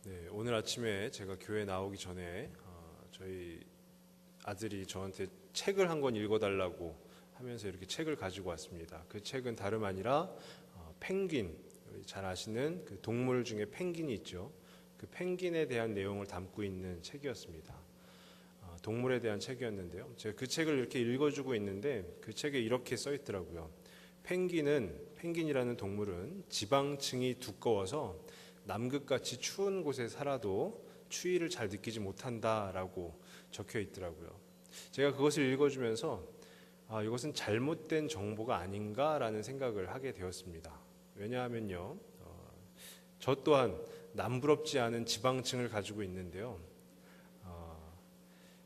네, 오늘 아침에 제가 교회 나오기 전에 저희 아들이 저한테 책을 한 권 읽어달라고 하면서 이렇게 책을 가지고 왔습니다. 그 책은 다름 아니라 펭귄, 잘 아시는 그 동물 중에 펭귄이 있죠. 그 펭귄에 대한 내용을 담고 있는 책이었습니다. 동물에 대한 책이었는데요. 제가 그 책을 이렇게 읽어주고 있는데 그 책에 이렇게 써 있더라고요. 펭귄이라는 동물은 지방층이 두꺼워서 남극같이 추운 곳에 살아도 추위를 잘 느끼지 못한다라고 적혀 있더라고요. 제가 그것을 읽어주면서 이것은 잘못된 정보가 아닌가라는 생각을 하게 되었습니다. 왜냐하면요, 저 또한 남부럽지 않은 지방층을 가지고 있는데요.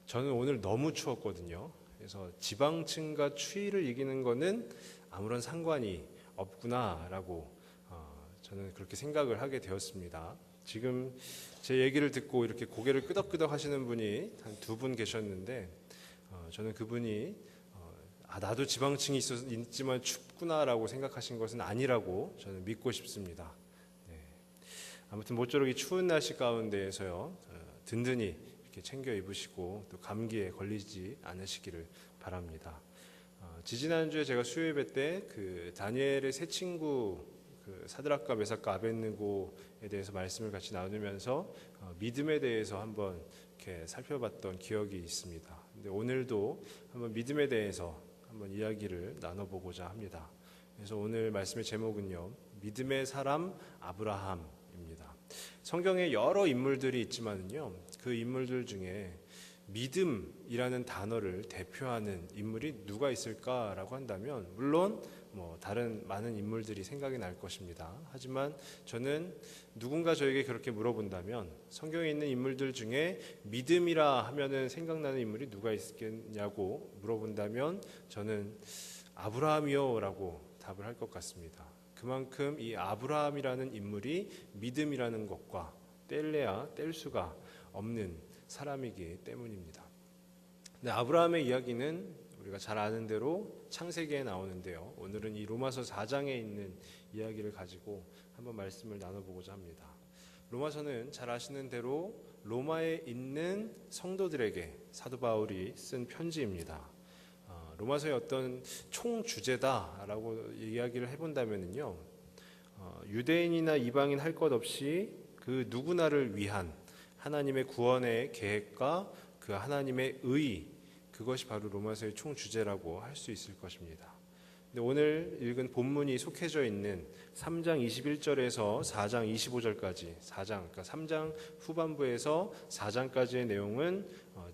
저는 오늘 너무 추웠거든요. 그래서 지방층과 추위를 이기는 것은 아무런 상관이 없구나라고 저는 그렇게 생각을 하게 되었습니다. 지금 제 얘기를 듣고 이렇게 고개를 끄덕끄덕 하시는 분이 한 두 분 계셨는데 저는 그분이 나도 지방층이 있지만 춥구나라고 생각하신 것은 아니라고 저는 믿고 싶습니다. 네. 아무튼 모쪼록 이 추운 날씨 가운데에서요 든든히 이렇게 챙겨 입으시고 또 감기에 걸리지 않으시기를 바랍니다. 지지난주에 제가 수요 예배 때 그 다니엘의 세 친구 그 사드락과 메삭과 아벳느고에 대해서 말씀을 같이 나누면서 믿음에 대해서 한번 이렇게 살펴봤던 기억이 있습니다. 근데 오늘도 한번 믿음에 대해서 한번 이야기를 나눠보고자 합니다. 그래서 오늘 말씀의 제목은요, 믿음의 사람 아브라함입니다. 성경에 여러 인물들이 있지만요, 그 인물들 중에 믿음이라는 단어를 대표하는 인물이 누가 있을까라고 한다면 물론 다른 많은 인물들이 생각이 날 것입니다. 하지만 저는 누군가 저에게 그렇게 물어본다면 성경에 있는 인물들 중에 믿음이라 하면은 생각나는 인물이 누가 있겠냐고 물어본다면 저는 아브라함이요라고 답을 할 것 같습니다. 그만큼 이 아브라함이라는 인물이 믿음이라는 것과 뗄래야 뗄 수가 없는 사람이기 때문입니다. 근데 아브라함의 이야기는 우리가 잘 아는 대로 창세기에 나오는데요. 오늘은 이 로마서 4장에 있는 이야기를 가지고 한번 말씀을 나눠보고자 합니다. 로마서는 잘 아시는 대로 로마에 있는 성도들에게 사도 바울이 쓴 편지입니다. 로마서의 어떤 총 주제다라고 이야기를 해본다면요, 유대인이나 이방인 할 것 없이 그 누구나를 위한 하나님의 구원의 계획과 그 하나님의 의, 그것이 바로 로마서의 총 주제라고 할 수 있을 것입니다. 근데 오늘 읽은 본문이 속해져 있는 3장 21절에서 4장 25절까지 4장, 그러니까 3장 후반부에서 4장까지의 내용은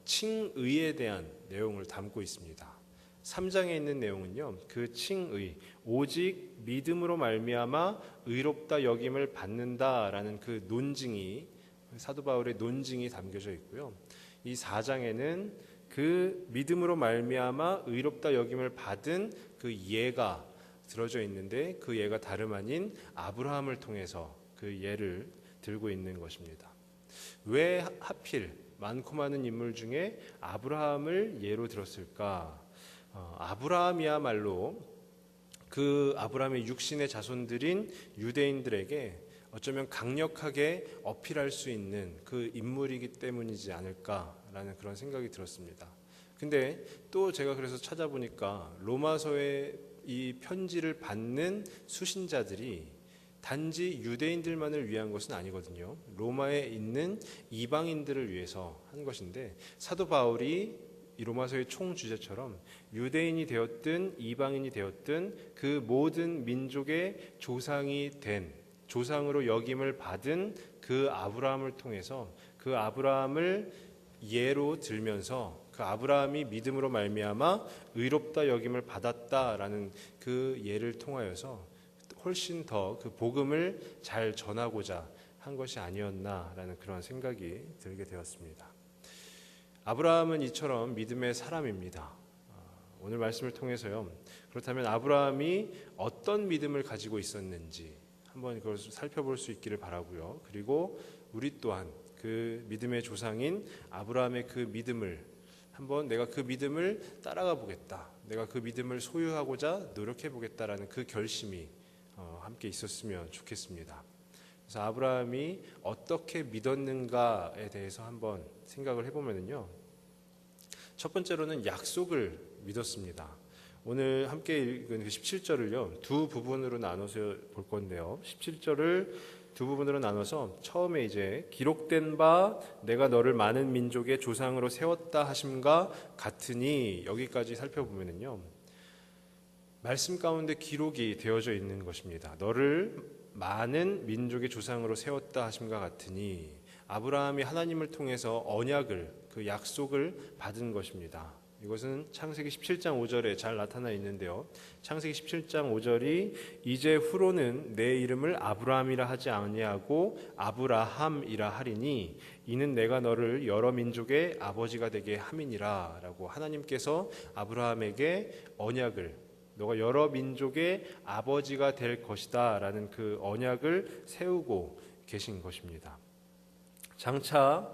칭의에 대한 내용을 담고 있습니다. 3장에 있는 내용은요, 그 칭의, 오직 믿음으로 말미암아 의롭다 여김을 받는다라는 그 논증이, 사도 바울의 논증이 담겨져 있고요. 이 4장에는 그 믿음으로 말미암아 의롭다 여김을 받은 그 예가 들어져 있는데 그 예가 다름 아닌 아브라함을 통해서 그 예를 들고 있는 것입니다. 왜 하필 많고 많은 인물 중에 아브라함을 예로 들었을까? 아브라함이야말로 그 아브라함의 육신의 자손들인 유대인들에게 어쩌면 강력하게 어필할 수 있는 그 인물이기 때문이지 않을까라는 그런 생각이 들었습니다. 근데 또 제가 그래서 찾아보니까 로마서의 이 편지를 받는 수신자들이 단지 유대인들만을 위한 것은 아니거든요. 로마에 있는 이방인들을 위해서 한 것인데 사도 바울이 이 로마서의 총 주제처럼 유대인이 되었든 이방인이 되었든 그 모든 민족의 조상이 된, 조상으로 여김을 받은 그 아브라함을 통해서 그 아브라함을 예로 들면서 그 아브라함이 믿음으로 말미암아 의롭다 여김을 받았다라는 그 예를 통하여서 훨씬 더 그 복음을 잘 전하고자 한 것이 아니었나라는 그런 생각이 들게 되었습니다. 아브라함은 이처럼 믿음의 사람입니다. 오늘 말씀을 통해서요, 그렇다면 아브라함이 어떤 믿음을 가지고 있었는지 한번 그걸 살펴볼 수 있기를 바라고요. 그리고 우리 또한 그 믿음의 조상인 아브라함의 그 믿음을 한번 내가 그 믿음을 따라가 보겠다, 내가 그 믿음을 소유하고자 노력해 보겠다라는 그 결심이 함께 있었으면 좋겠습니다. 그래서 그래서 아브라함이 어떻게 믿었는가에 대해서 한번 생각을 해보면요. 첫 번째로는 약속을 믿었습니다. 오늘 함께 읽은 그 17절을요. 두 부분으로 나눠서 볼 건데요. 17절을 두 부분으로 나눠서 처음에 이제 기록된 바 내가 너를 많은 민족의 조상으로 세웠다 하심과 같으니 여기까지 살펴보면요. 말씀 가운데 기록이 되어져 있는 것입니다. 너를 많은 민족의 조상으로 세웠다 하심과 같으니 아브라함이 하나님을 통해서 언약을 그 약속을 받은 것입니다. 이것은 창세기 17장 5절에 잘 나타나 있는데요. 창세기 17장 5절이 이제 후로는 내 이름을 아브라함이라 하지 아니하고 아브라함이라 하리니 이는 내가 너를 여러 민족의 아버지가 되게 함이니라 라고 하나님께서 아브라함에게 언약을 너가 여러 민족의 아버지가 될 것이다 라는 그 언약을 세우고 계신 것입니다. 장차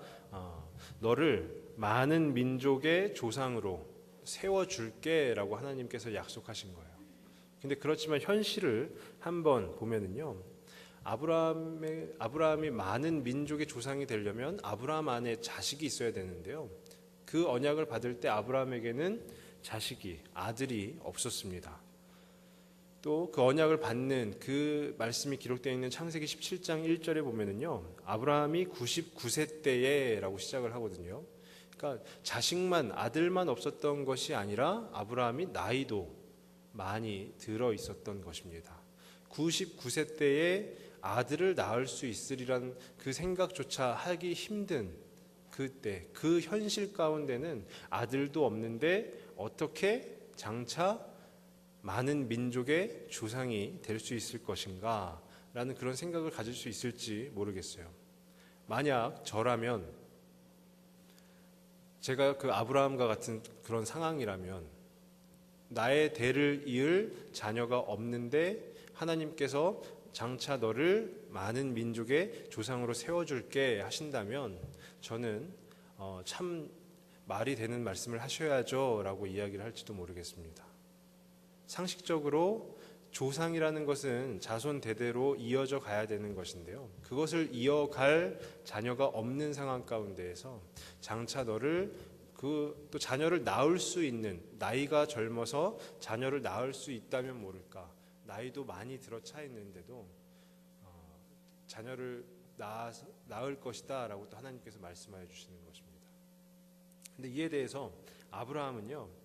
너를 많은 민족의 조상으로 세워줄게 라고 하나님께서 약속하신 거예요. 근데 그렇지만 현실을 한번 보면은요, 아브라함이 많은 민족의 조상이 되려면 아브라함 안에 자식이 있어야 되는데요, 그 언약을 받을 때 아브라함에게는 아들이 없었습니다. 또 그 언약을 받는 그 말씀이 기록되어 있는 창세기 17장 1절에 보면은요, 아브라함이 99세 때에 라고 시작을 하거든요. 그러니까 자식만, 아들만 없었던 것이 아니라 아브라함이 나이도 많이 들어 있었던 것입니다. 99세 때에 아들을 낳을 수 있으리란 그 생각조차 하기 힘든 그때, 그 현실 가운데는 아들도 없는데 어떻게 장차 많은 민족의 조상이 될 수 있을 것인가 라는 그런 생각을 가질 수 있을지 모르겠어요. 만약 저라면, 제가 그 아브라함과 같은 그런 상황이라면 나의 대를 이을 자녀가 없는데 하나님께서 장차 너를 많은 민족의 조상으로 세워줄게 하신다면 저는 참 말이 되는 말씀을 하셔야죠 라고 이야기를 할지도 모르겠습니다. 상식적으로 조상이라는 것은 자손 대대로 이어져 가야 되는 것인데요, 그것을 이어갈 자녀가 없는 상황 가운데에서 장차 너를 또 자녀를 낳을 수 있는, 나이가 젊어서 자녀를 낳을 수 있다면 모를까, 나이도 많이 들어 차 있는데도 자녀를 낳을 것이다 라고 또 하나님께서 말씀하여 주시는 것입니다. 근데 이에 대해서 아브라함은요,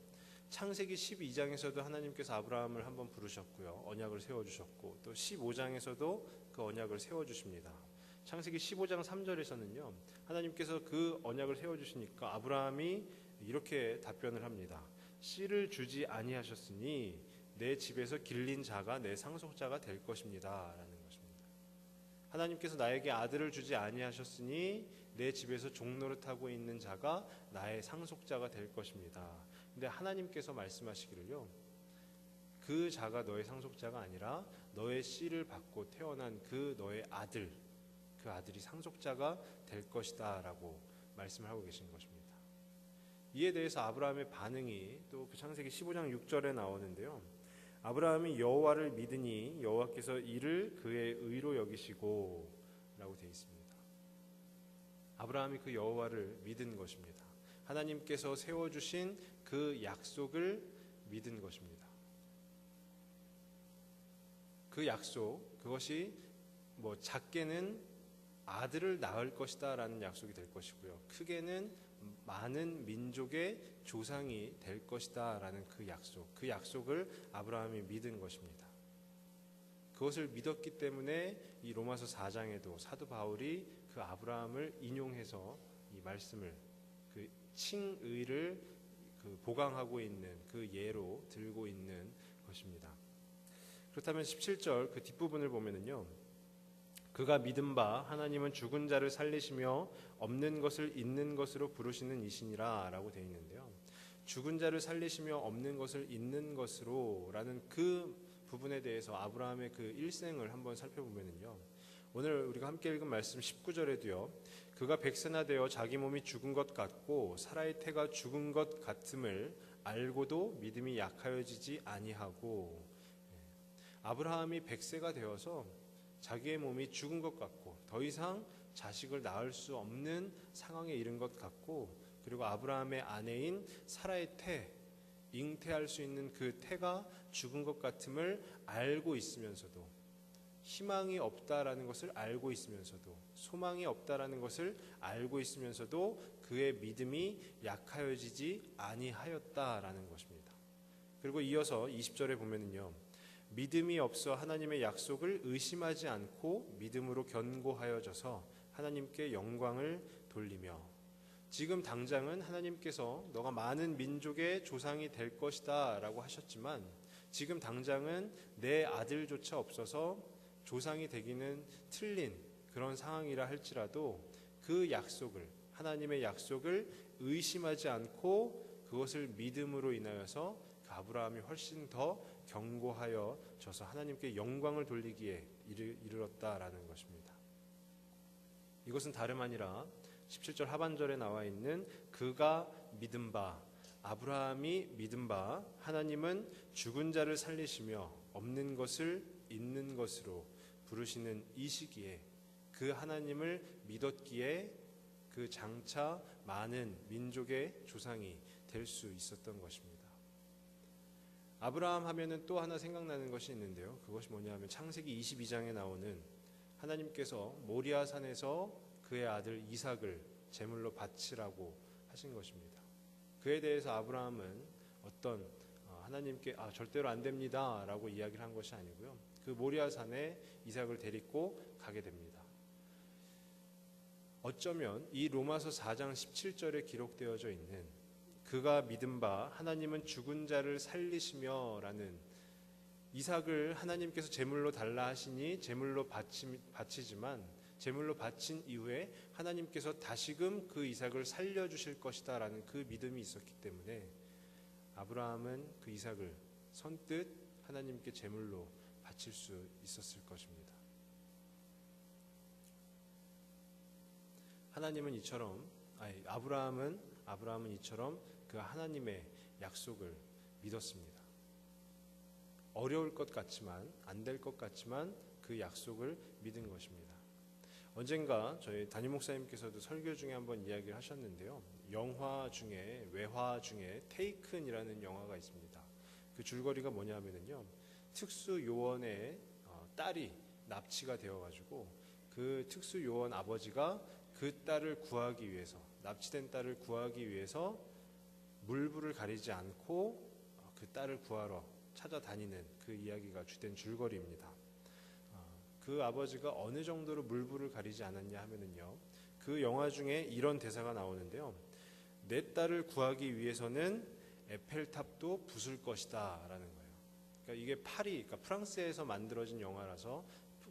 창세기 12장에서도 하나님께서 아브라함을 한번 부르셨고요, 언약을 세워주셨고, 또 15장에서도 그 언약을 세워주십니다. 창세기 15장 3절에서는요, 하나님께서 그 언약을 세워주시니까 아브라함이 이렇게 답변을 합니다. 씨를 주지 아니하셨으니 내 집에서 길린 자가 내 상속자가 될 것입니다 라는 것입니다. 하나님께서 나에게 아들을 주지 아니하셨으니 내 집에서 종노릇하고 있는 자가 나의 상속자가 될 것입니다. 근데 하나님께서 말씀하시기를요, 그 자가 너의 상속자가 아니라 너의 씨를 받고 태어난 그 너의 아들, 그 아들이 상속자가 될 것이다 라고 말씀을 하고 계신 것입니다. 이에 대해서 아브라함의 반응이 또 그 창세기 15장 6절에 나오는데요, 아브라함이 여호와를 믿으니 여호와께서 이를 그의 의로 여기시고 라고 되어 있습니다. 아브라함이 그 여호와를 믿은 것입니다. 하나님께서 세워주신 그 약속을 믿은 것입니다. 그 약속, 그것이 작게는 아들을 낳을 것이다 라는 약속이 될 것이고요, 크게는 많은 민족의 조상이 될 것이다 라는 그 약속을 아브라함이 믿은 것입니다. 그것을 믿었기 때문에 이 로마서 4장에도 사도 바울이 그 아브라함을 인용해서 이 말씀을, 그 칭의를 보강하고 있는 그 예로 들고 있는 것입니다. 그렇다면 17절 그 뒷부분을 보면은요, 그가 믿은 바 하나님은 죽은 자를 살리시며 없는 것을 있는 것으로 부르시는 이시니라 라고 되어 있는데요, 죽은 자를 살리시며 없는 것을 있는 것으로 라는 그 부분에 대해서 아브라함의 그 일생을 한번 살펴보면은요, 오늘 우리가 함께 읽은 말씀 19절에도요, 그가 백세나 되어 자기 몸이 죽은 것 같고 사라의 태가 죽은 것 같음을 알고도 믿음이 약하여지지 아니하고, 아브라함이 백세가 되어서 자기의 몸이 죽은 것 같고 더 이상 자식을 낳을 수 없는 상황에 이른 것 같고, 그리고 아브라함의 아내인 사라의 태, 잉태할 수 있는 그 태가 죽은 것 같음을 알고 있으면서도, 희망이 없다라는 것을 알고 있으면서도, 소망이 없다라는 것을 알고 있으면서도 그의 믿음이 약하여지지 아니하였다라는 것입니다. 그리고 이어서 20절에 보면은요, 믿음이 없어 하나님의 약속을 의심하지 않고 믿음으로 견고하여져서 하나님께 영광을 돌리며. 지금 당장은 하나님께서 너가 많은 민족의 조상이 될 것이다 라고 하셨지만, 지금 당장은 내 아들조차 없어서 조상이 되기는 틀린 그런 상황이라 할지라도 그 약속을, 하나님의 약속을 의심하지 않고 그것을 믿음으로 인하여서 그 아브라함이 훨씬 더 견고하여져서 하나님께 영광을 돌리기에 이르렀다라는 것입니다. 이것은 다름 아니라 17절 하반절에 나와 있는 그가 믿은 바, 아브라함이 믿은 바, 하나님은 죽은 자를 살리시며 없는 것을 있는 것으로 부르시는 이 시기에 그 하나님을 믿었기에 그 장차 많은 민족의 조상이 될 수 있었던 것입니다. 아브라함 하면은 또 하나 생각나는 것이 있는데요. 그것이 뭐냐면 창세기 22장에 나오는 하나님께서 모리아 산에서 그의 아들 이삭을 제물로 바치라고 하신 것입니다. 그에 대해서 아브라함은 어떤 하나님께 절대로 안 됩니다 라고 이야기를 한 것이 아니고요, 그 모리아 산에 이삭을 데리고 가게 됩니다. 어쩌면 이 로마서 4장 17절에 기록되어져 있는 그가 믿은 바 하나님은 죽은 자를 살리시며 라는, 이삭을 하나님께서 제물로 달라 하시니 제물로 바치지만 제물로 바친 이후에 하나님께서 다시금 그 이삭을 살려주실 것이다 라는 그 믿음이 있었기 때문에 아브라함은 그 이삭을 선뜻 하나님께 제물로 바칠 수 있었을 것입니다. 아브라함은 이처럼 그 하나님의 약속을 믿었습니다. 어려울 것 같지만, 안 될 것 같지만 그 약속을 믿은 것입니다. 언젠가 저희 담임 목사님께서도 설교 중에 한번 이야기를 하셨는데요, 외화 중에 테이큰이라는 영화가 있습니다. 그 줄거리가 뭐냐면요, 특수 요원의 딸이 납치가 되어가지고 그 특수 요원 아버지가 그 딸을 구하기 위해서, 납치된 딸을 구하기 위해서 물불을 가리지 않고 그 딸을 구하러 찾아다니는 그 이야기가 주된 줄거리입니다. 그 아버지가 어느 정도로 물불을 가리지 않았냐 하면은요, 그 영화 중에 이런 대사가 나오는데요, 내 딸을 구하기 위해서는 에펠탑도 부술 것이다 라는 거예요. 그러니까 이게 그러니까 프랑스에서 만들어진 영화라서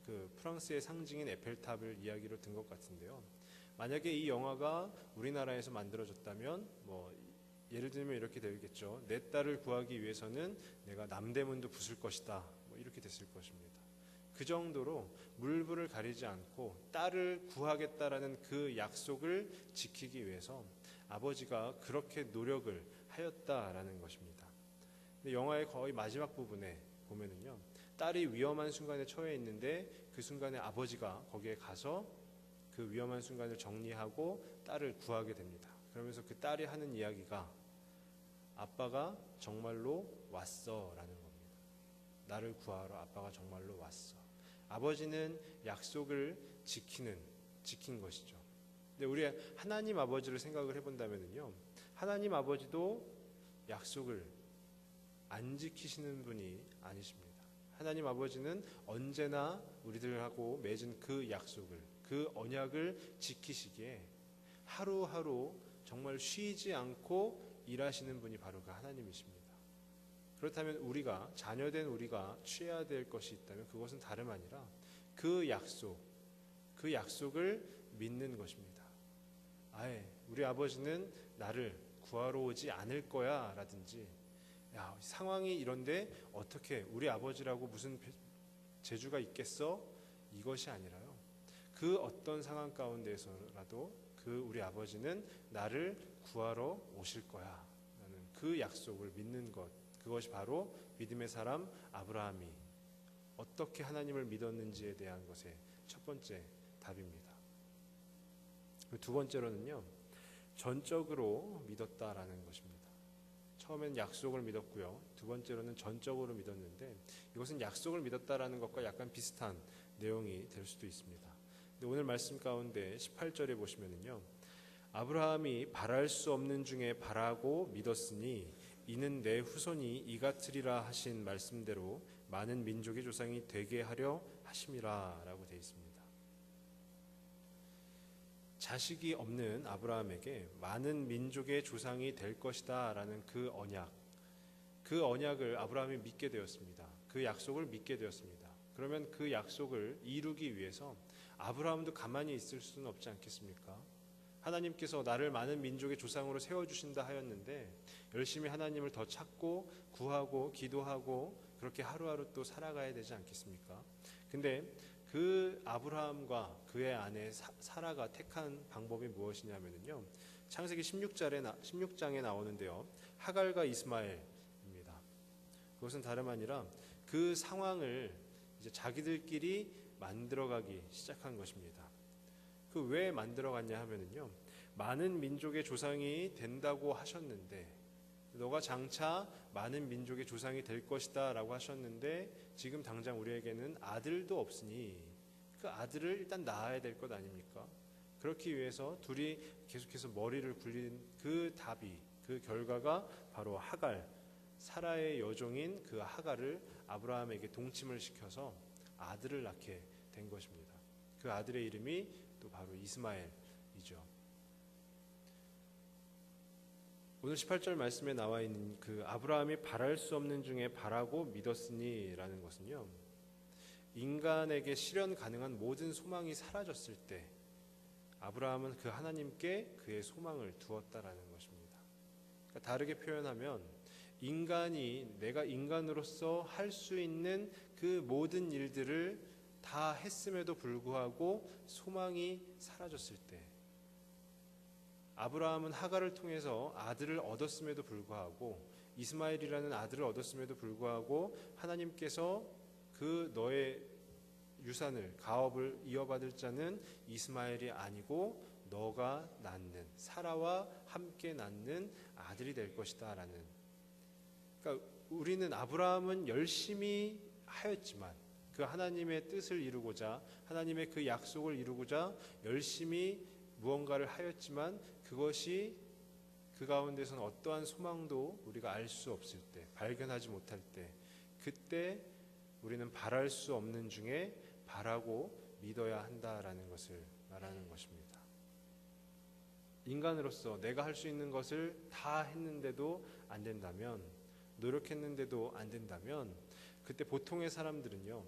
그 프랑스의 상징인 에펠탑을 이야기로 든 것 같은데요, 만약에 이 영화가 우리나라에서 만들어졌다면 예를 들면 이렇게 되겠죠. 내 딸을 구하기 위해서는 내가 남대문도 부술 것이다, 이렇게 됐을 것입니다. 그 정도로 물불을 가리지 않고 딸을 구하겠다라는 그 약속을 지키기 위해서 아버지가 그렇게 노력을 하였다라는 것입니다. 근데 영화의 거의 마지막 부분에 보면은요, 딸이 위험한 순간에 처해 있는데 그 순간에 아버지가 거기에 가서 그 위험한 순간을 정리하고 딸을 구하게 됩니다. 그러면서 그 딸이 하는 이야기가 아빠가 정말로 왔어 라는 겁니다. 나를 구하러 아빠가 정말로 왔어. 아버지는 약속을 지킨 것이죠. 근데 우리 하나님 아버지를 생각을 해본다면요, 하나님 아버지도 약속을 안 지키시는 분이 아니십니다. 하나님 아버지는 언제나 우리들하고 맺은 그 약속을, 그 언약을 지키시기에 하루하루 정말 쉬지 않고 일하시는 분이 바로 그 하나님이십니다. 그렇다면 우리가, 자녀된 우리가 취해야 될 것이 있다면 그것은 다름 아니라 그 약속을 믿는 것입니다. 우리 아버지는 나를 구하러 오지 않을 거야 라든지, 상황이 이런데 어떻게 우리 아버지라고 무슨 재주가 있겠어? 이것이 아니라요, 그 어떤 상황 가운데서라도 그 우리 아버지는 나를 구하러 오실 거야 라는 그 약속을 믿는 것, 그것이 바로 믿음의 사람 아브라함이 어떻게 하나님을 믿었는지에 대한 것의 첫 번째 답입니다. 두 번째로는요, 전적으로 믿었다라는 것입니다. 처음엔 약속을 믿었고요. 두 번째로는 전적으로 믿었는데, 이것은 약속을 믿었다라는 것과 약간 비슷한 내용이 될 수도 있습니다. 근데 오늘 말씀 가운데 18절에 보시면은요, 아브라함이 바랄 수 없는 중에 바라고 믿었으니 이는 내 후손이 이같으리라 하신 말씀대로 많은 민족의 조상이 되게 하려 하심이라 라고 되어 있습니다. 자식이 없는 아브라함에게 많은 민족의 조상이 될 것이다 라는 그 언약을 아브라함이 믿게 되었습니다. 그 약속을 믿게 되었습니다. 그러면 그 약속을 이루기 위해서 아브라함도 가만히 있을 수는 없지 않겠습니까? 하나님께서 나를 많은 민족의 조상으로 세워주신다 하였는데 열심히 하나님을 더 찾고 구하고 기도하고 그렇게 하루하루 또 살아가야 되지 않겠습니까? 근데 그 아브라함과 그의 아내 사라가 택한 방법이 무엇이냐면요, 창세기 16장에 나오는데요, 하갈과 이스마엘입니다. 그것은 다름 아니라 그 상황을 이제 자기들끼리 만들어가기 시작한 것입니다. 그 왜 만들어갔냐 하면은요, 많은 민족의 조상이 된다고 하셨는데, 너가 장차 많은 민족의 조상이 될 것이다 라고 하셨는데 지금 당장 우리에게는 아들도 없으니 그 아들을 일단 낳아야 될 것 아닙니까? 그렇기 위해서 둘이 계속해서 머리를 굴린 그 답이, 그 결과가 바로 하갈, 사라의 여종인 그 하갈을 아브라함에게 동침을 시켜서 아들을 낳게 된 것입니다. 그 아들의 이름이 또 바로 이스마엘이죠. 오늘 18절 말씀에 나와 있는 그 아브라함이 바랄 수 없는 중에 바라고 믿었으니 라는 것은요, 인간에게 실현 가능한 모든 소망이 사라졌을 때 아브라함은 그 하나님께 그의 소망을 두었다라는 것입니다. 그러니까 다르게 표현하면 내가 인간으로서 할 수 있는 그 모든 일들을 다 했음에도 불구하고 소망이 사라졌을 때, 아브라함은 하갈을 통해서 아들을 얻었음에도 불구하고, 이스마엘이라는 아들을 얻었음에도 불구하고 하나님께서 그 너의 유산을, 가업을 이어받을 자는 이스마엘이 아니고 너가 낳는, 사라와 함께 낳는 아들이 될 것이다 라는, 그러니까 우리는, 아브라함은 열심히 하였지만 그 하나님의 뜻을 이루고자, 하나님의 그 약속을 이루고자 열심히 무언가를 하였지만 그것이 그 가운데서는 어떠한 소망도 우리가 알 수 없을 때, 발견하지 못할 때, 그때 우리는 바랄 수 없는 중에 바라고 믿어야 한다라는 것을 말하는 것입니다. 인간으로서 내가 할 수 있는 것을 다 했는데도 안 된다면, 노력했는데도 안 된다면, 그때 보통의 사람들은요,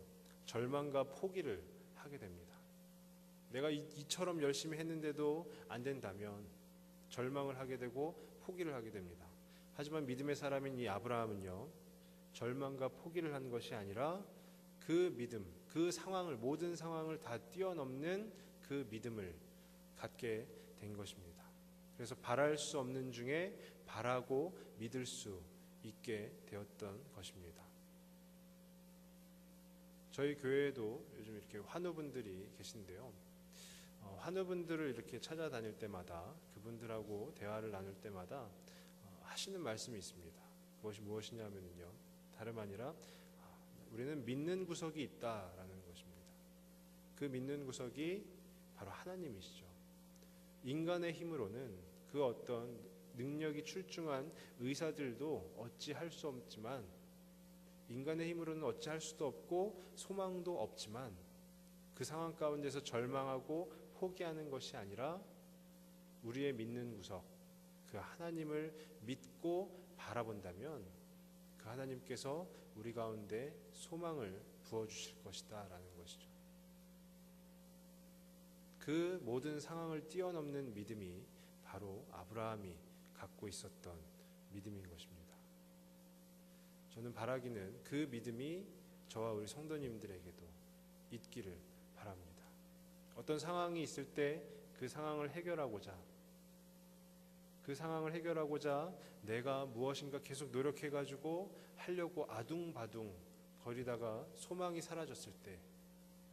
절망과 포기를 하게 됩니다. 내가 이처럼 열심히 했는데도 안 된다면 절망을 하게 되고 포기를 하게 됩니다. 하지만 믿음의 사람인 이 아브라함은요, 절망과 포기를 한 것이 아니라 그 믿음, 그 상황을, 모든 상황을 다 뛰어넘는 그 믿음을 갖게 된 것입니다. 그래서 바랄 수 없는 중에 바라고 믿을 수 있게 되었던 것입니다. 저희 교회에도 요즘 이렇게 환우분들이 계신데요, 환우분들을 이렇게 찾아다닐 때마다, 그분들하고 대화를 나눌 때마다 하시는 말씀이 있습니다. 그것이 무엇이냐면요, 다름 아니라 우리는 믿는 구석이 있다라는 것입니다. 그 믿는 구석이 바로 하나님이시죠. 인간의 힘으로는 그 어떤 능력이 출중한 의사들도 어찌할 수 없지만, 인간의 힘으로는 어찌할 수도 없고 소망도 없지만, 그 상황 가운데서 절망하고 포기하는 것이 아니라 우리의 믿는 구석, 그 하나님을 믿고 바라본다면 그 하나님께서 우리 가운데 소망을 부어주실 것이다 라는 것이죠. 그 모든 상황을 뛰어넘는 믿음이 바로 아브라함이 갖고 있었던 믿음인 것입니다. 저는 바라기는 그 믿음이 저와 우리 성도님들에게도 있기를 바랍니다. 어떤 상황이 있을 때 그 상황을 해결하고자, 내가 무엇인가 계속 노력해가지고 하려고 아둥바둥 버리다가 소망이 사라졌을 때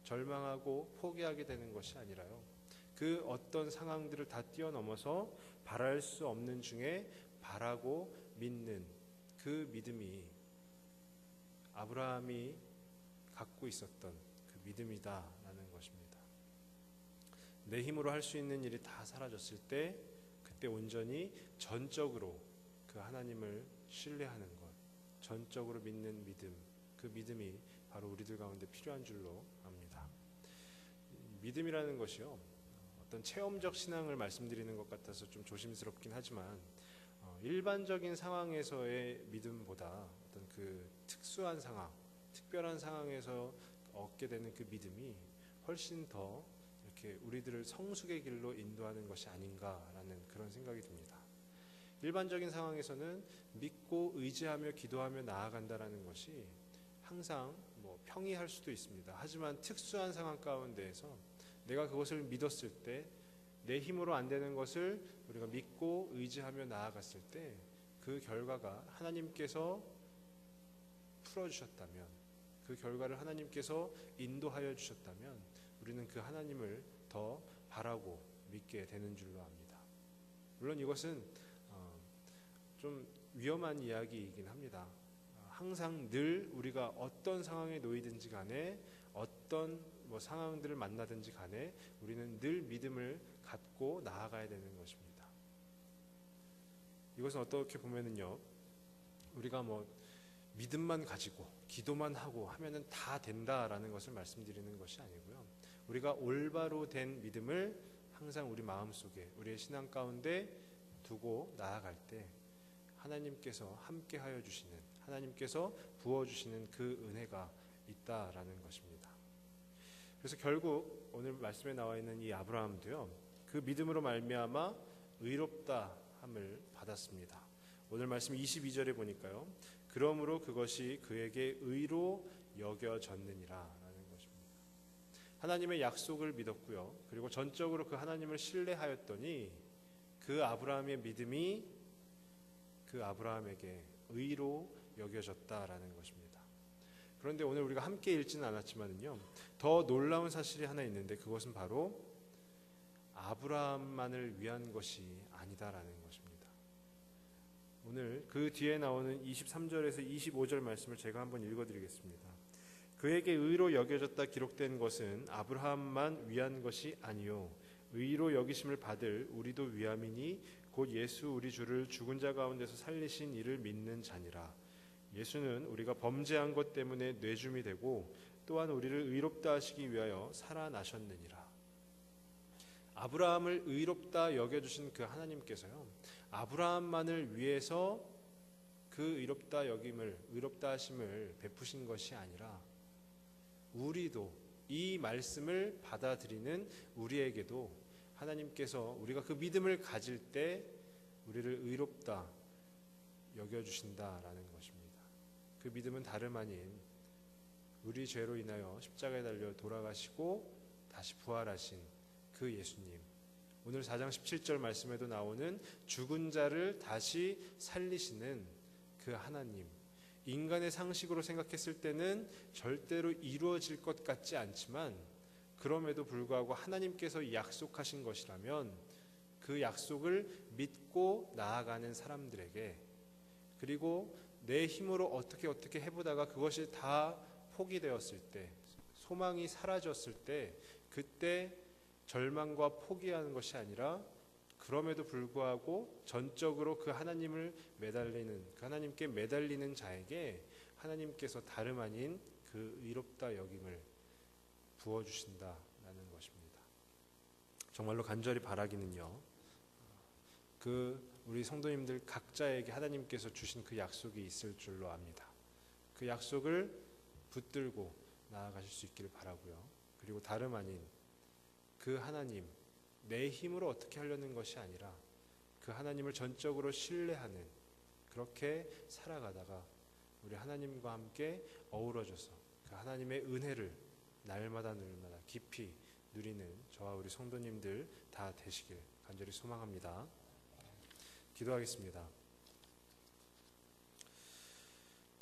절망하고 포기하게 되는 것이 아니라요, 그 어떤 상황들을 다 뛰어넘어서 바랄 수 없는 중에 바라고 믿는 그 믿음이 아브라함이 갖고 있었던 그 믿음이다라는 것입니다. 내 힘으로 할 수 있는 일이 다 사라졌을 때 그때 온전히 전적으로 그 하나님을 신뢰하는 것, 전적으로 믿는 믿음, 그 믿음이 바로 우리들 가운데 필요한 줄로 압니다. 믿음이라는 것이요, 어떤 체험적 신앙을 말씀드리는 것 같아서 좀 조심스럽긴 하지만 일반적인 상황에서의 믿음보다 어떤 그 특수한 상황, 특별한 상황에서 얻게 되는 그 믿음이 훨씬 더 이렇게 우리들을 성숙의 길로 인도하는 것이 아닌가라는 그런 생각이 듭니다. 일반적인 상황에서는 믿고 의지하며 기도하며 나아간다라는 것이 항상 평이할 수도 있습니다. 하지만 특수한 상황 가운데에서 내가 그것을 믿었을 때, 내 힘으로 안 되는 것을 우리가 믿고 의지하며 나아갔을 때 그 결과가 하나님께서 풀어주셨다면, 그 결과를 하나님께서 인도하여 주셨다면 우리는 그 하나님을 더 바라고 믿게 되는 줄로 압니다. 물론 이것은 좀 위험한 이야기이긴 합니다. 항상 늘 우리가 어떤 상황에 놓이든지 간에, 어떤 상황들을 만나든지 간에 우리는 늘 믿음을 갖고 나아가야 되는 것입니다. 이것은 어떻게 보면은요, 우리가 믿음만 가지고 기도만 하고 하면은 다 된다라는 것을 말씀드리는 것이 아니고요, 우리가 올바로 된 믿음을 항상 우리 마음속에, 우리의 신앙 가운데 두고 나아갈 때 하나님께서 함께하여 주시는, 하나님께서 부어주시는 그 은혜가 있다라는 것입니다. 그래서 결국 오늘 말씀에 나와 있는 이 아브라함도요, 그 믿음으로 말미암아 의롭다 함을 받았습니다. 오늘 말씀 22절에 보니까요, 그러므로 그것이 그에게 의로 여겨졌느니라 라는 것입니다. 하나님의 약속을 믿었고요, 그리고 전적으로 그 하나님을 신뢰하였더니 그 아브라함의 믿음이 그 아브라함에게 의로 여겨졌다라는 것입니다. 그런데 오늘 우리가 함께 읽지는 않았지만요, 더 놀라운 사실이 하나 있는데 그것은 바로 아브라함만을 위한 것이 아니다라는 것입니다. 오늘 그 뒤에 나오는 23절에서 25절 말씀을 제가 한번 읽어드리겠습니다. 그에게 의로 여겨졌다 기록된 것은 아브라함만 위한 것이 아니요 의로 여기심을 받을 우리도 위함이니 곧 예수 우리 주를 죽은 자 가운데서 살리신 이를 믿는 자니라. 예수는 우리가 범죄한 것 때문에 뇌줌이 되고 또한 우리를 의롭다 하시기 위하여 살아나셨느니라. 아브라함을 의롭다 여겨주신 그 하나님께서요, 아브라함만을 위해서 그 의롭다 여김을, 의롭다 하심을 베푸신 것이 아니라 우리도, 이 말씀을 받아들이는 우리에게도 하나님께서 우리가 그 믿음을 가질 때 우리를 의롭다 여겨주신다라는 것입니다. 그 믿음은 다름 아닌 우리 죄로 인하여 십자가에 달려 돌아가시고 다시 부활하신 그 예수님, 오늘 4장 17절 말씀에도 나오는 죽은 자를 다시 살리시는 그 하나님, 인간의 상식으로 생각했을 때는 절대로 이루어질 것 같지 않지만 그럼에도 불구하고 하나님께서 약속하신 것이라면 그 약속을 믿고 나아가는 사람들에게, 그리고 내 힘으로 어떻게 해보다가 그것이 다 포기되었을 때, 소망이 사라졌을 때, 그때 절망과 포기하는 것이 아니라 그럼에도 불구하고 전적으로 그 하나님을 매달리는, 그 하나님께 매달리는 자에게 하나님께서 다름 아닌 그 의롭다 여김을 부어주신다라는 것입니다. 정말로 간절히 바라기는요, 우리 성도님들 각자에게 하나님께서 주신 그 약속이 있을 줄로 압니다. 그 약속을 붙들고 나아가실 수 있기를 바라고요. 그리고 다름 아닌 그 하나님, 내 힘으로 어떻게 하려는 것이 아니라 그 하나님을 전적으로 신뢰하는, 그렇게 살아가다가 우리 하나님과 함께 어우러져서 그 하나님의 은혜를 날마다 깊이 누리는 저와 우리 성도님들 다 되시길 간절히 소망합니다. 기도하겠습니다.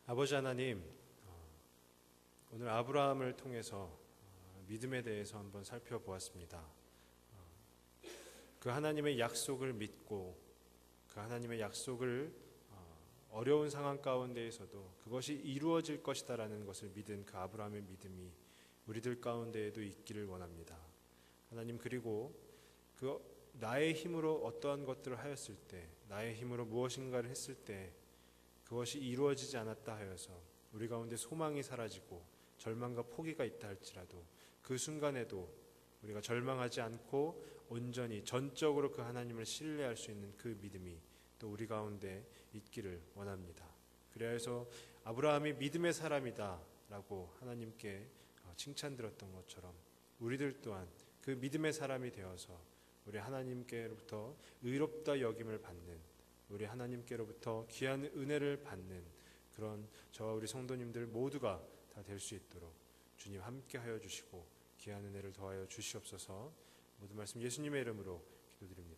아버지 하나님, 오늘 아브라함을 통해서 믿음에 대해서 한번 살펴보았습니다. 그 하나님의 약속을 믿고 그 하나님의 약속을 어려운 상황 가운데에서도 그것이 이루어질 것이다라는 것을 믿은 그 아브라함의 믿음이 우리들 가운데에도 있기를 원합니다. 하나님, 그리고 그 나의 힘으로 어떠한 것들을 하였을 때, 나의 힘으로 무엇인가를 했을 때 그것이 이루어지지 않았다 하여서 우리 가운데 소망이 사라지고 절망과 포기가 있다 할지라도 그 순간에도 우리가 절망하지 않고 온전히 전적으로 그 하나님을 신뢰할 수 있는 그 믿음이 또 우리 가운데 있기를 원합니다. 그래야 해서 아브라함이 믿음의 사람이다 라고 하나님께 칭찬 들었던 것처럼 우리들 또한 그 믿음의 사람이 되어서 우리 하나님께로부터 의롭다 여김을 받는, 우리 하나님께로부터 귀한 은혜를 받는 그런 저와 우리 성도님들 모두가 다 될 수 있도록 주님 함께 하여 주시고 귀한 은혜를 더하여 주시옵소서. 모든 말씀 예수님의 이름으로 기도드립니다.